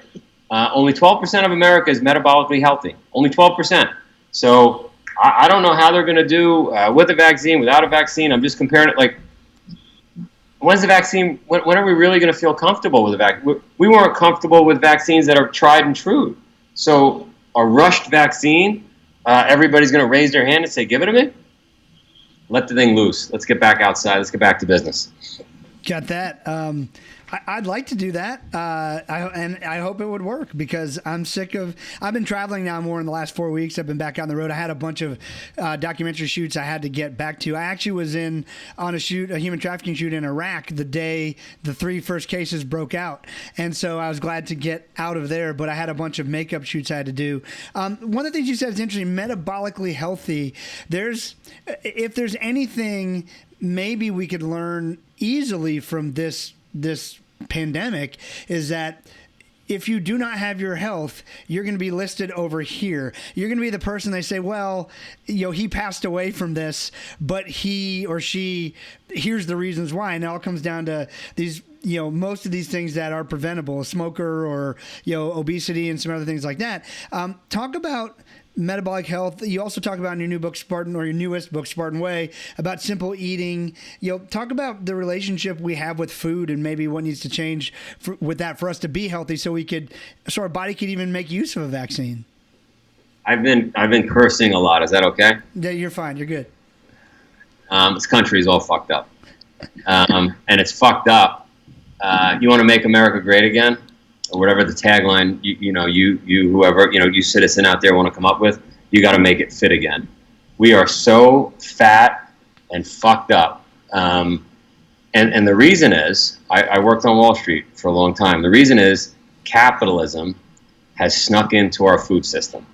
Only 12% of America is metabolically healthy. Only 12%. So I don't know how they're going to do with a vaccine, without a vaccine. I'm just comparing it like, when's the vaccine? When are we really going to feel comfortable with a vaccine? We weren't comfortable with vaccines that are tried and true. So a rushed vaccine, everybody's going to raise their hand and say, give it to me. Let the thing loose. Let's get back outside. Let's get back to business. Got that. I'd like to do that, and I hope it would work because I'm sick of. I've been traveling now more in the last 4 weeks. I've been back on the road. I had a bunch of documentary shoots I had to get back to. I actually was on a human trafficking shoot in Iraq the day the 3 first cases broke out, and so I was glad to get out of there. But I had a bunch of makeup shoots I had to do. One of the things you said is interesting. Metabolically healthy. If there's anything, maybe we could learn easily from this pandemic is that if you do not have your health, you're going to be listed over here. You're going to be the person they say, well, he passed away from this, but he or she, here's the reasons why. And it all comes down to these, most of these things that are preventable, a smoker or, obesity and some other things like that. Talk about metabolic health. You also talk about in your new book, Spartan, or your newest book, Spartan Way, about simple eating. Talk about the relationship we have with food and maybe what needs to change with that for us to be healthy, so our body could even make use of a vaccine. I've been cursing a lot. Is that okay? Yeah, you're fine. You're good. This country is all fucked up, and it's fucked up. You want to make America great again? Or whatever the tagline, whoever, you citizen out there want to come up with, you got to make it fit again. We are so fat and fucked up. And the reason is, I worked on Wall Street for a long time. The reason is capitalism has snuck into our food system.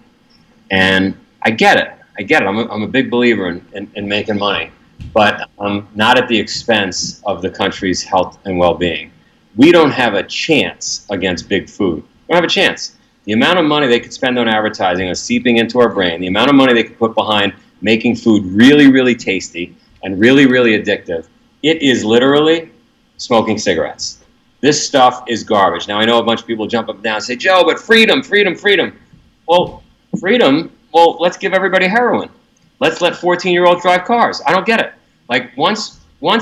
And I get it. I'm a big believer in making money, but not at the expense of the country's health and well-being. We don't have a chance against big food. We don't have a chance. The amount of money they could spend on advertising is seeping into our brain. The amount of money they could put behind making food really, really tasty and really, really addictive. It is literally smoking cigarettes. This stuff is garbage. Now, I know a bunch of people jump up and down and say, Joe, but freedom. Well, freedom, let's give everybody heroin. Let's let 14-year-olds drive cars. I don't get it. Like, once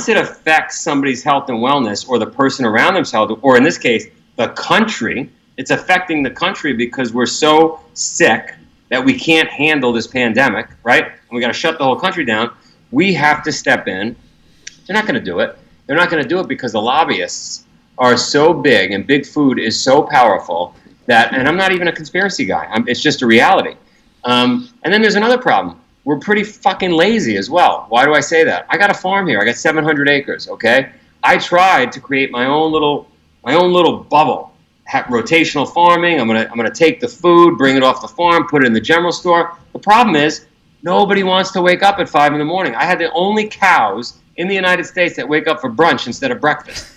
it affects somebody's health and wellness, or the person around them's health, or in this case, the country, it's affecting the country because we're so sick that we can't handle this pandemic, right? And we got to shut the whole country down. We have to step in. They're not going to do it. They're not going to do it because the lobbyists are so big and big food is so powerful that, and I'm not even a conspiracy guy. It's just a reality. And then there's another problem. We're pretty fucking lazy as well. Why do I say that? I got a farm here. I got 700 acres, okay? I tried to create my own little bubble. Rotational farming. I'm gonna take the food, bring it off the farm, put it in the general store. The problem is nobody wants to wake up at 5 a.m. I had the only cows in the United States that wake up for brunch instead of breakfast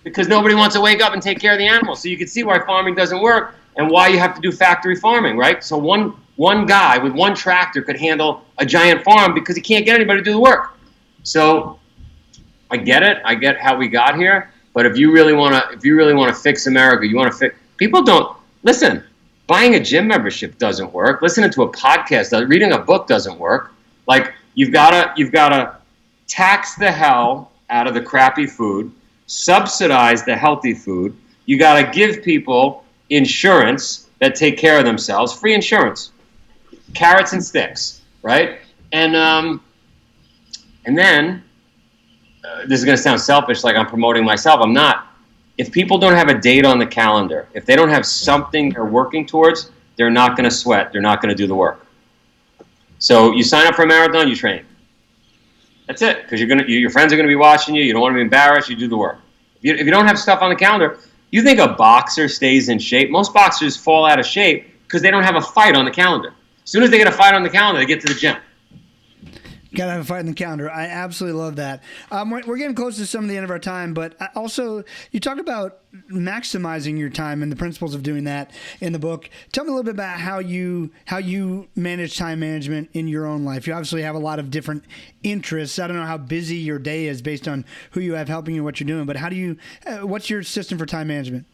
because nobody wants to wake up and take care of the animals. So you can see why farming doesn't work and why you have to do factory farming, right? So one guy with one tractor could handle a giant farm because he can't get anybody to do the work. So I get it. I get how we got here. But if you really want to fix America, people don't listen. Buying a gym membership doesn't work. Listening to a podcast, reading a book doesn't work. Like you've gotta tax the hell out of the crappy food, subsidize the healthy food. You gotta give people insurance that take care of themselves, free insurance, carrots and sticks, right? And then this is going to sound selfish, like I'm promoting myself. I'm not. if people don't have a date on the calendar, if they don't have something they're working towards, they're not going to sweat. They're not going to do the work. So you sign up for a marathon, you train. That's it, because your friends are going to be watching you. You don't want to be embarrassed. You do the work. If you don't have stuff on the calendar, you think a boxer stays in shape? Most boxers fall out of shape because they don't have a fight on the calendar. As soon as they get a fight on the calendar, they get to the gym. Got to have a fight in the calendar. I absolutely love that. We're getting close to some of the end of our time, but also you talk about maximizing your time and the principles of doing that in the book. Tell me a little bit about how you manage time management in your own life. You obviously have a lot of different interests. I don't know how busy your day is based on who you have helping you, what you're doing, but how do you? What's your system for time management?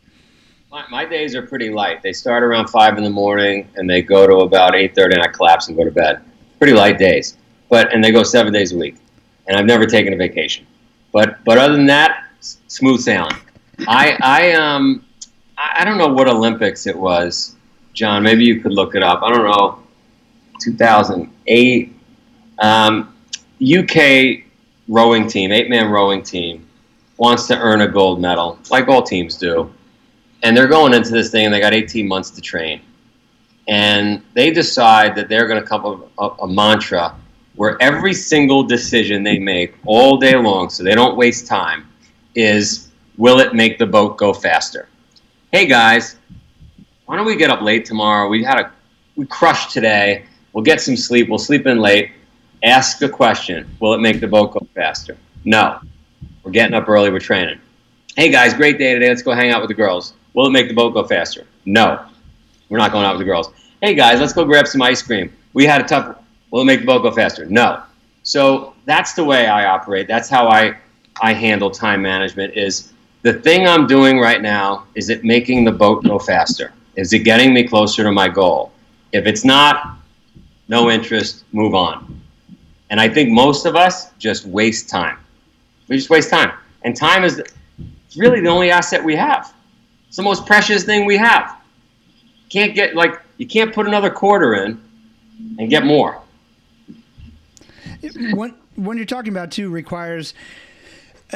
My days are pretty light. They start around 5 in the morning and they go to about 8:30, and I collapse and go to bed. Pretty light days. And they go 7 days a week, and I've never taken a vacation. But other than that, smooth sailing. I don't know what Olympics it was, John. Maybe you could look it up. I don't know. 2008, UK rowing team, 8-man rowing team, wants to earn a gold medal, like all teams do, and they're going into this thing, and they got 18 months to train, and they decide that they're going to come up with a mantra where every single decision they make all day long, so they don't waste time, is, will it make the boat go faster? Hey guys, why don't we get up late tomorrow? We crushed today. We'll get some sleep. We'll sleep in late. Ask a question. Will it make the boat go faster? No. We're getting up early. We're training. Hey guys, great day today. Let's go hang out with the girls. Will it make the boat go faster? No. We're not going out with the girls. Hey guys, let's go grab some ice cream. We had a tough... Will it make the boat go faster? No. So that's the way I operate. That's how I handle time management. Is the thing I'm doing right now, is it making the boat go faster? Is it getting me closer to my goal? If it's not, no interest, move on. And I think most of us just waste time. We just waste time. And time is really the only asset we have. It's the most precious thing we have. You can't put another quarter in and get more. When you're talking about too requires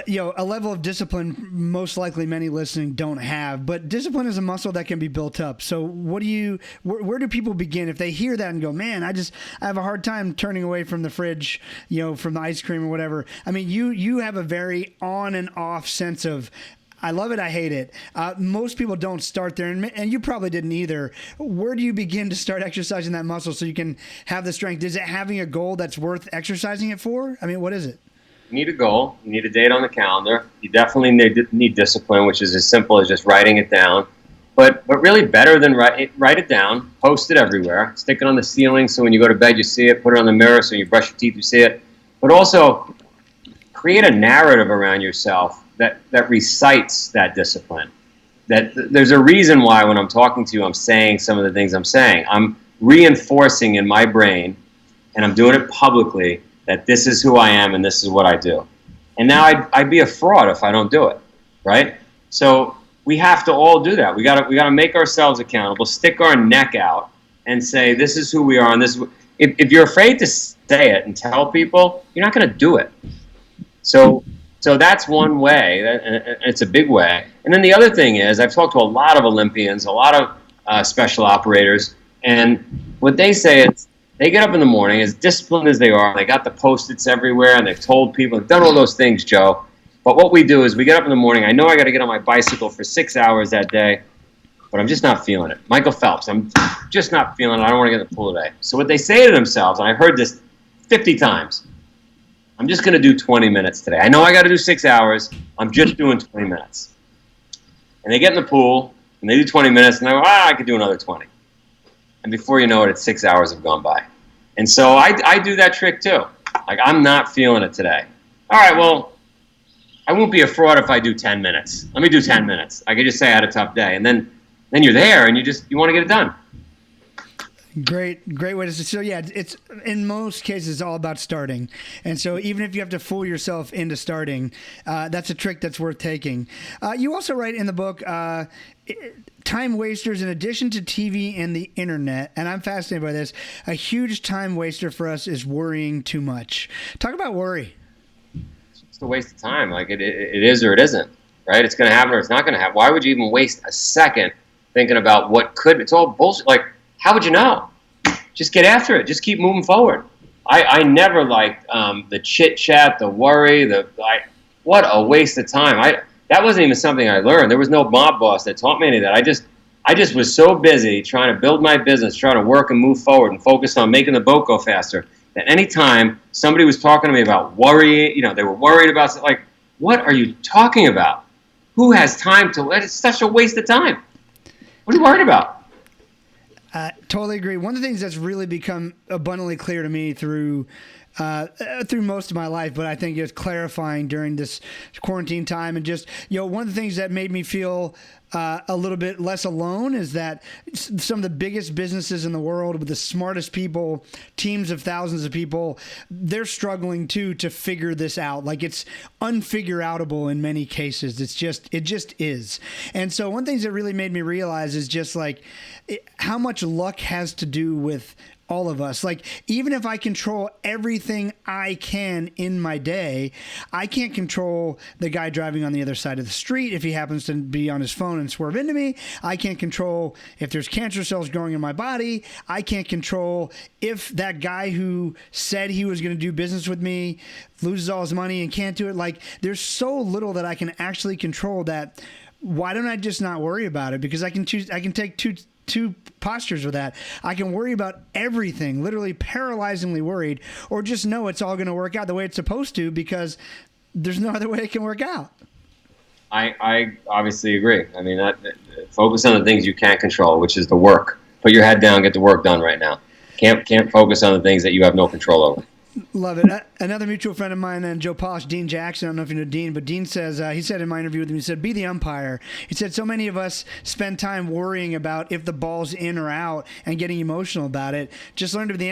a level of discipline most likely many listening don't have, but discipline is a muscle that can be built up. So where do people begin if they hear that and go, man, I have a hard time turning away from the fridge, from the ice cream or whatever. I mean, you have a very on and off sense of, I love it, I hate it. Most people don't start there, and you probably didn't either. Where do you begin to start exercising that muscle so you can have the strength? Is it having a goal that's worth exercising it for? I mean, what is it? You need a goal. You need a date on the calendar. You definitely need discipline, which is as simple as just writing it down. But really better than write it down, post it everywhere, stick it on the ceiling so when you go to bed you see it, put it on the mirror so when you brush your teeth you see it. But also create a narrative around yourself that recites that discipline. That there's a reason why when I'm talking to you, I'm saying some of the things I'm saying. I'm reinforcing in my brain, and I'm doing it publicly, that this is who I am and this is what I do. And now I'd be a fraud if I don't do it, right? So we have to all do that. We gotta make ourselves accountable, stick our neck out, and say this is who we are. And this is if you're afraid to say it and tell people, you're not going to do it. So that's one way, and it's a big way. And then the other thing is, I've talked to a lot of Olympians, a lot of special operators, and what they say is they get up in the morning, as disciplined as they are, they got the Post-its everywhere, and they've told people, they've done all those things, Joe. But what we do is we get up in the morning, I know I got to get on my bicycle for 6 hours that day, but I'm just not feeling it. Michael Phelps, I'm just not feeling it. I don't want to get in the pool today. So what they say to themselves, and I've heard this 50 times, I'm just going to do 20 minutes today. I know I got to do 6 hours. I'm just doing 20 minutes. And they get in the pool, and they do 20 minutes, and they go, I could do another 20. And before you know it, it's 6 hours have gone by. And so I do that trick too. Like, I'm not feeling it today. All right, well, I won't be a fraud if I do 10 minutes. Let me do 10 minutes. I could just say I had a tough day. And then you're there, and you want to get it done. Great way to say. So yeah, it's in most cases it's all about starting, and so even if you have to fool yourself into starting, that's a trick that's worth taking. You also write in the book, time wasters in addition to TV and the internet, and I'm fascinated by this. A huge time waster for us is worrying too much. Talk about worry. It's just a waste of time. Like it is or it isn't. right? It's going to happen or it's not going to happen. Why would you even waste a second thinking about what could? It's all bullshit. Like, how would you know? Just get after it. Just keep moving forward. I never liked the chit chat, the worry, what a waste of time. That wasn't even something I learned. There was no mob boss that taught me any of that. I just was so busy trying to build my business, trying to work and move forward and focus on making the boat go faster, that any time somebody was talking to me about worrying, they were worried about something, like, what are you talking about? Who has time to, it's such a waste of time. What are you worried about? Totally agree. One of the things that's really become abundantly clear to me through most of my life, but I think it's clarifying during this quarantine time, and just, one of the things that made me feel a little bit less alone is that some of the biggest businesses in the world with the smartest people, teams of thousands of people, they're struggling too to figure this out. Like, it's unfigure-outable in many cases. It just is. And so one of the things that really made me realize is just like how much luck has to do with all of us. Like, even if I control everything I can in my day, I can't control the guy driving on the other side of the street if he happens to be on his phone and swerve into me. I can't control if there's cancer cells growing in my body. I can't control if that guy who said he was going to do business with me loses all his money and can't do it. Like, there's so little that I can actually control that. Why don't I just not worry about it? Because I can take two postures with that. I can worry about everything, literally paralyzingly worried, or just know it's all going to work out the way it's supposed to, because there's no other way it can work out. I obviously agree. I mean, focus on the things you can't control, which is the work. Put your head down, get the work done right now. Can't focus on the things that you have no control over. Love it. Another mutual friend of mine and Joe Polish, Dean Jackson, I don't know if you know Dean, but Dean says, he said in my interview with him, he said, be the umpire. He said, so many of us spend time worrying about if the ball's in or out and getting emotional about it. Just learn to be the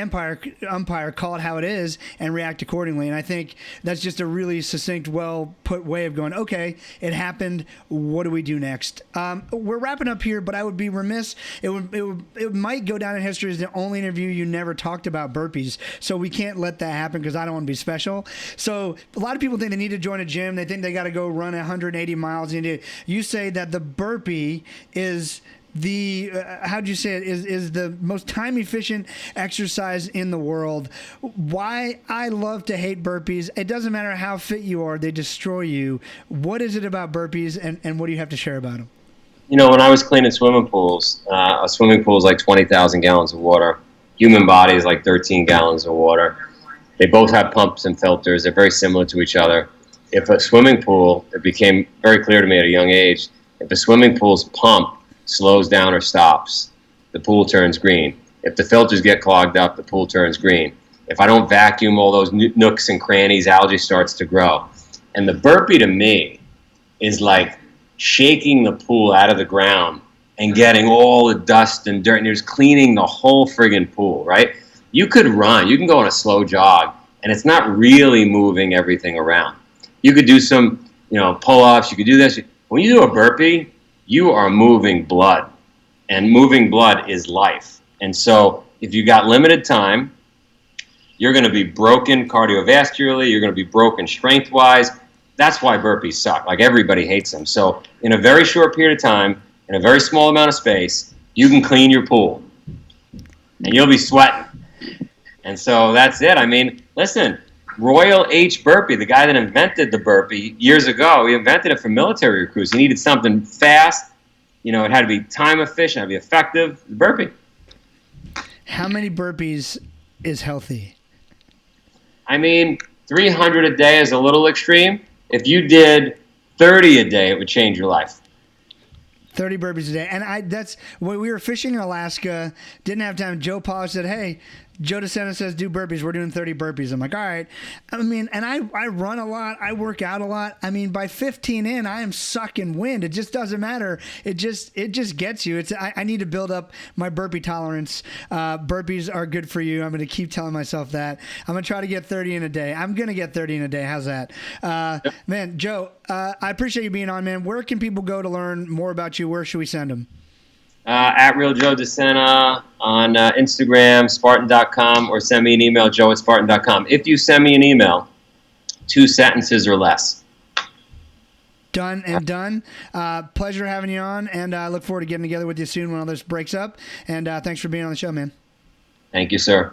umpire, call it how it is, and react accordingly. And I think that's just a really succinct, well-put way of going, okay, it happened. What do we do next? We're wrapping up here, but I would be remiss. It might go down in history as the only interview you never talked about burpees. So we can't let that happen because I don't want to be special. So a lot of people think they need to join a gym. They think they got to go run 180 miles. You say that the burpee is the how'd you say it is the most time efficient exercise in the world. Why I love to hate burpees. It doesn't matter how fit you are, they destroy you. What is it about burpees, and what do you have to share about them? When I was cleaning swimming pools, a swimming pool is like 20,000 gallons of water. Human body is like 13 gallons of water. They both have pumps and filters. They're very similar to each other. If a swimming pool, it became very clear to me at a young age, if a swimming pool's pump slows down or stops, the pool turns green. If the filters get clogged up, the pool turns green. If I don't vacuum all those nooks and crannies, algae starts to grow. And the burpee to me is like shaking the pool out of the ground and getting all the dust and dirt, and you're just cleaning the whole friggin' pool, right? You could run, you can go on a slow jog, and it's not really moving everything around. You could do some, pull-ups, you could do this. When you do a burpee, you are moving blood, and moving blood is life. And so if you got limited time, you're going to be broken cardiovascularly, you're going to be broken strength-wise. That's why burpees suck. Like, everybody hates them. So in a very short period of time, in a very small amount of space, you can clean your pool, and you'll be sweating. And so that's it. I mean, listen, Royal H. Burpee, the guy that invented the burpee years ago, he invented it for military recruits. He needed something fast. It had to be time efficient, had to be effective. The burpee. How many burpees is healthy? I mean, 300 a day is a little extreme. If you did 30 a day, it would change your life. 30 burpees a day. And that's when we were fishing in Alaska, didn't have time. Joe Polish said, hey, Joe Sena says, do burpees. We're doing 30 burpees. I'm like, all right. I mean, and I run a lot. I work out a lot. I mean, by 15 in, I am sucking wind. It just doesn't matter. It just gets you. I need to build up my burpee tolerance. Burpees are good for you. I'm going to keep telling myself that. I'm going to try to get 30 in a day. I'm going to get 30 in a day. How's that? Man, Joe, I appreciate you being on, man. Where can people go to learn more about you? Where should we send them? At Real Joe DeSena on Instagram, Spartan.com, or send me an email, joe@Spartan.com. If you send me an email, 2 sentences or less, Done and done. Pleasure having you on, and I look forward to getting together with you soon when all this breaks up. And thanks for being on the show, man. Thank you, sir.